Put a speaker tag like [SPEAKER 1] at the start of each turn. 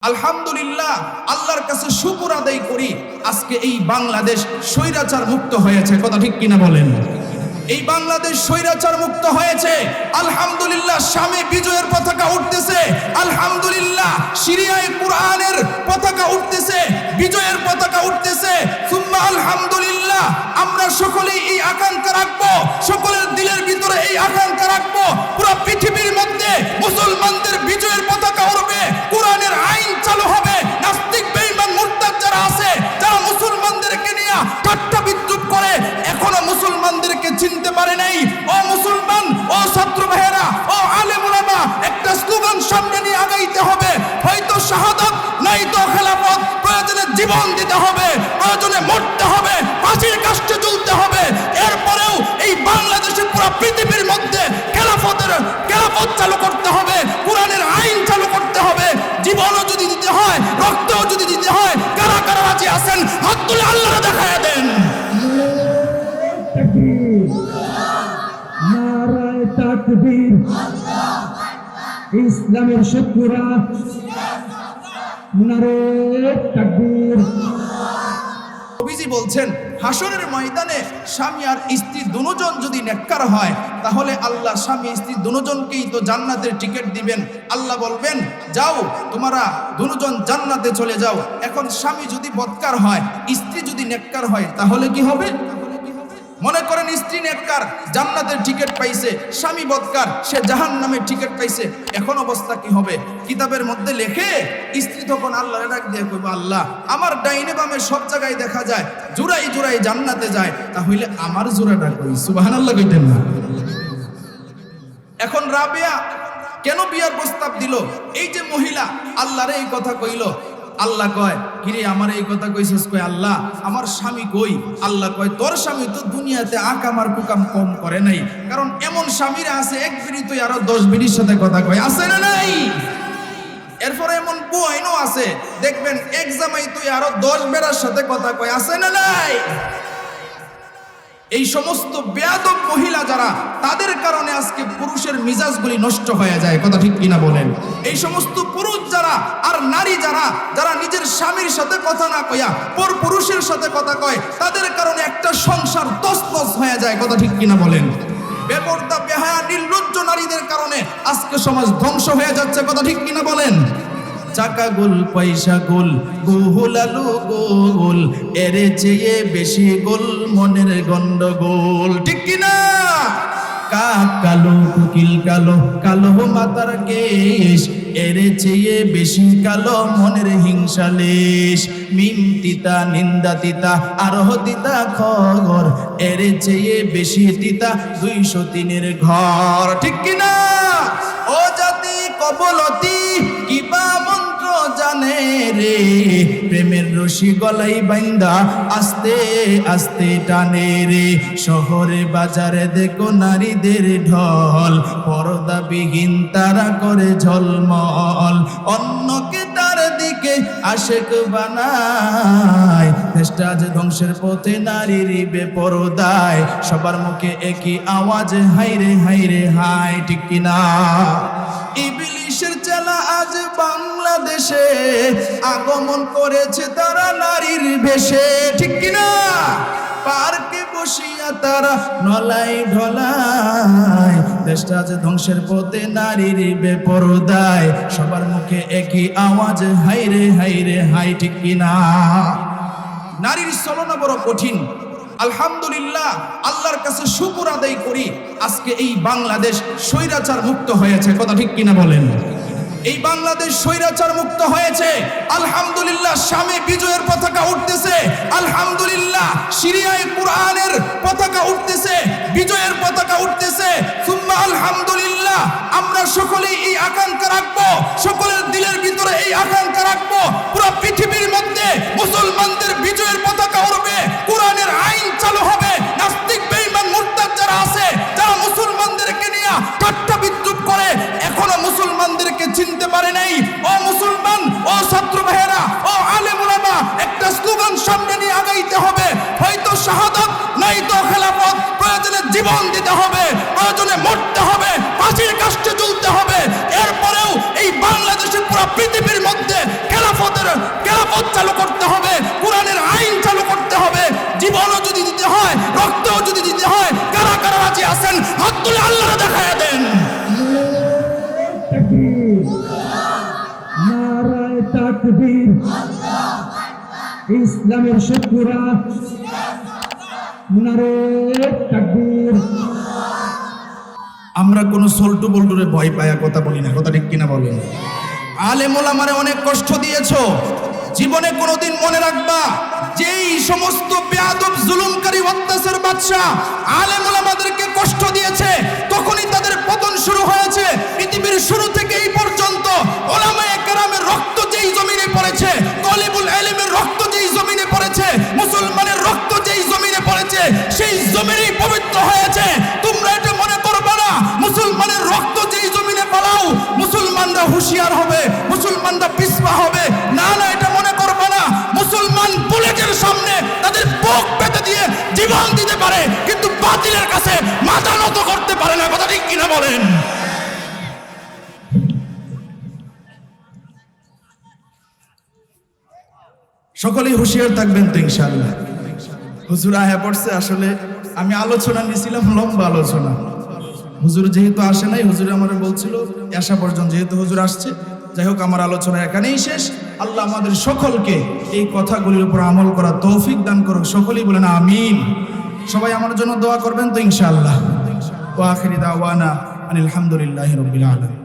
[SPEAKER 1] আলহামদুলিল্লাহ, আল্লাহর কাছে শুকর আদায় করি আজকে এই বাংলাদেশ স্বৈরাচার মুক্ত হয়েছে। কথা ঠিক কিনা বলেন? এই বাংলাদেশ স্বৈরাচার মুক্ত হয়েছে। আলহামদুলিল্লাহ, শামে বিজয়ের পতাকা উঠতেছে। আলহামদুলিল্লাহ, সিরিয়ায় কুরআনের পতাকা উঠতেছে, বিজয়ের পতাকা উঠতেছে। সুম্মা আলহামদুলিল্লাহ, আমরা সকলেই এই আকাঙ্ক্ষা রাখবো, সকলের দিলের ভিতরে এই আকাঙ্ক্ষা রাখবো, পুরো পৃথিবীর মধ্যে মুসলমানদের বিজয়ের পতাকা উড়বে, কোরআনের আইন চালু হবে। নাস্তিক বেঈমান মুরতাদ যারা আছে, যারা মুসলমানদেরকে নিয়ে ঠাট্টা বিদ্রুপ করে, এখনো মুসলমানদেরকে চিনতে পারে নাই। ও মুসলমান, ও ছাত্র ভাইয়েরা, ও আলেম ওলামা, একটা স্লোগান সামনে নিয়ে আগাইতে হবে। হয়তো শাহাদাত, নাই তো খেলাফত। প্রয়োজনে জীবন দিতে হবে, প্রয়োজনে মরতে হবে, ফাঁসির কাস্টে ঝুলতে হবে। এরপরেও এই বাংলাদেশের পুরো পৃথিবীর মধ্যে খেলাফত চালু করতে হবে, কোরআনের আইন চালু করতে হবে। জীবনও যদি দিতে হয়, রক্তও যদি দিতে হয়, কারা কারা রাজি আছেন হাত তুলে আল্লাহরে দেখায় দেন।
[SPEAKER 2] নারায়ে তাকবীর, ইসলামের শত্রুরা নারায়ে তাকবীর।
[SPEAKER 1] নবীজি বলছেন, হাসরের ময়দানে স্বামী আর স্ত্রী দুজন যদি নেককার হয়, তাহলে আল্লাহ স্বামী স্ত্রী দুজনকেই তো জান্নাতের টিকিট দিবেন। আল্লাহ বলবেন, যাও তোমরা দুজন জান্নাতে চলে যাও। এখন স্বামী যদি বদকার হয়, স্ত্রী যদি নেককার হয়, তাহলে কি হবে? মনে করেন স্ত্রী নেককার, জান্নাতের টিকিট পাইছে, স্বামী বদকার, সে জাহান্নামের টিকিট পাইছে। এখন অবস্থা কি হবে? কিতাবের মধ্যে লেখে, স্ত্রী তখন আল্লাহরে ডাক দিয়ে কইব, আল্লাহ, আমার ডাইনে বামে সব জায়গায় দেখা যায় জোড়াই জোড়াই জান্নাতে যায়, তাহলে আমার জোড়াটা কই? সুবহানাল্লাহ কইতেন না? এখন রাবেয়া কেন বিয়ার প্রস্তাব দিল? এই যে মহিলা আল্লাহরে এই কথা কইল, আল্লাহ কয়, কিরে আমার এই কথা কইছিস? কয়, আল্লাহ আমার স্বামী কই? আল্লাহ কয়, তোর স্বামী তো দুনিয়াতে আকামার কুকাম কম করে নাই। কারণ এমন স্বামীরা আছে, এক বিড়ি তুই আরো 10 বিড়ির সাথে কথা কয়, আছে না নাই? এরপরে এমন বউআইনও আছে, দেখবেন এক জামাই তুই আরো 10 বেড়ার সাথে কথা কয়, আছে না নাই? এই সমস্ত বেয়াদব মহিলা যারা, তাদের কারণে আজকে পুরুষের মিজাজগুলি নষ্ট হয়ে যায়। কথা ঠিক কিনা বলেন? এই সমস্ত পুরুষ যারা আর নারী যারা, যারা নিজের স্বামীর সাথে কথা না কইয়া পর পুরুষের সাথে কথা কয়, তাদের কারণে একটা সংসার তছনছ হয়ে যায়। কথা ঠিক কিনা বলেন? বেপরদা, বেহায়া, নির্লজ্জ নারীদের কারণে আজকে সমাজ ধ্বংস হয়ে যাচ্ছে। কথা ঠিক কিনা বলেন? চাকা গোল, পয়সা গোল, গোল আলু গোল, এর চেয়ে বেশি গোল মনের গন্ডগোল। ঠিক কিনা? কাক কালো, কুকিল কালো, কালো মাতার কেশ, এর চেয়ে বেশি কালো মনের হিংসা লেশ। মিম তিতা, নিন্দা তিতা, আরহ তিতা খবর, এর চেয়ে বেশি তিতা 203-এর ঘর। ঠিক কিনা? ও জাতি কবলতি, কিবা মন্ত্র জানে রে, প্রেমের রশি গলাই বাইন্দা আস্তে আস্তে টানে রে। শহরে বাজারে দেখো নারীদের ঢল, পর্দাবিহীন তারা করে ঝলমল, অন্যকে তার দিকে আশেক বানায়। দেশটা যে ধ্বংসের পথে, নারীর বেপরদায়, সবার মুখে একই আওয়াজ, হাইরে হাইরে হাই। ঠিক কিনা? ইবলিশের চেলা আজ বাংলাদেশে আগমন করেছে তারা নারীর বেশে। ঠিক কিনা? পার্কে বসিয়া তারা নলাই ঢলাই, দেশটা যে ধ্বংসের পথে, নারীর বেপরদায়, সবার মুখে একই আওয়াজ, হাইরে হাইরে হাই। ঠিক কিনা? নারীর চলনা বড় কঠিন। আলহামদুলিল্লাহ, আল্লাহর কাছে শুকর আদায় করি আজকে এই বাংলাদেশ স্বৈরাচার মুক্ত হয়েছে। কথা ঠিক কিনা বলেন? এই বাংলাদেশ স্বৈরাচার মুক্ত হয়েছে। আলহামদুলিল্লাহ, শামে বিজয়ের পতাকা উঠতেছে। আলহামদুলিল্লাহ, সিরিয়ায় কুরআনের পতাকা উঠতেছে, বিজয়ের পতাকা উঠতেছে। সুম্মা আলহামদুলিল্লাহ, আমরা সকলেই এই আকাঙ্ক্ষা রাখবো, সকলের দিলের ভিতরে এই আকাঙ্ক্ষা রাখবো, পুরো পৃথিবীর মধ্যে মুসলমানদের বিজয়ের পতাকা উড়বে, কোরআনের আইন চালু হবে। নাস্তিক বেঈমান মুরতাদ যারা আছে, যারা মুসলমানদেরকে নিয়ে ঠাট্টা বিদ্রুপ করে, এখনো মুসলমানদেরকে চিনতে পারে নাই। ও মুসলমান, ও ছাত্র ভাইয়েরা, ও আলেম ওলামা, একটা স্লোগান সামনে নিয়ে আগাইতে হবে। হয়তো শাহাদাত, নাই তো খেলাফত। প্রয়োজনে জীবন দিতে হবে, প্রয়োজনে মরতে হবে, ফাঁসির কাস্টে ঝুলতে হবে। এরপরেও এই বাংলাদেশের পুরো পৃথিবীর মধ্যে
[SPEAKER 2] তাকবীর ইসলামের শত্রুরা নারে তাকবীর।
[SPEAKER 1] আমরা কোনো সল্টু বল্টুরে ভয় পায়া কথা বলি না, কথা ঠিক কিনা বলেন? আলেম ওলামারে অনেক কষ্ট দিয়েছো, জীবনে কোনোদিন মনে রাখবা যেই সমস্ত বেয়াদব জুলুমকারী অত্যাচার বাদশা আলেম ওলামাদেরকে কষ্ট দিয়েছে, তখনই তাদের পতন শুরু হয়েছে। পৃথিবীর শুরু থেকে এই পর্যন্ত ওলামায়ে কেরামের রক্ত যেই জমিনে পড়েছে, তলিবুল ইলমের রক্ত যেই জমিনে পড়েছে, মুসলমানের রক্ত যেই জমিনে পড়েছে, সেই জমিনেই পবিত্র হয়েছে। তোমরা এটা মনে করবে না মুসলমানের রক্ত যেই জমিনে পালাও মুসলমানরা হুঁশিয়ার হবে, মুসলমানরা পিছপা হবে। না না, এটা মনে করবে না। মুসলমান বুলেটের সামনে তাদের বুক পেতে দিয়ে জীবন দিতে পারে, কিন্তু বাতিলের কাছে মাথা নত করতে পারে না, কথা ঠিক কিনা বলেন? সকলেই হুঁশিয়ার থাকবেন তো ইনশাআল্লাহ। হুজুর আয়া পড়ছে, আসলে আমি আলোচনা নিয়েছিলাম, লম্বা আলোচনা। হুজুর যেহেতু আসে নাই, হুজুর আমার বলছিল আসা পর্যন্ত, যেহেতু হুজুর আসছে, যাই হোক আমার আলোচনা এখানেই শেষ। আল্লাহ আমাদের সকলকে এই কথাগুলির উপর আমল করা তৌফিক দান করুক। সকলেই বলেন আমিন। সবাই আমার জন্য দোয়া করবেন তো ইনশাআল্লাহ। ওয়া আখিরি দাওয়ানা আনিল হামদুলিল্লাহি রাব্বিল আলামিন।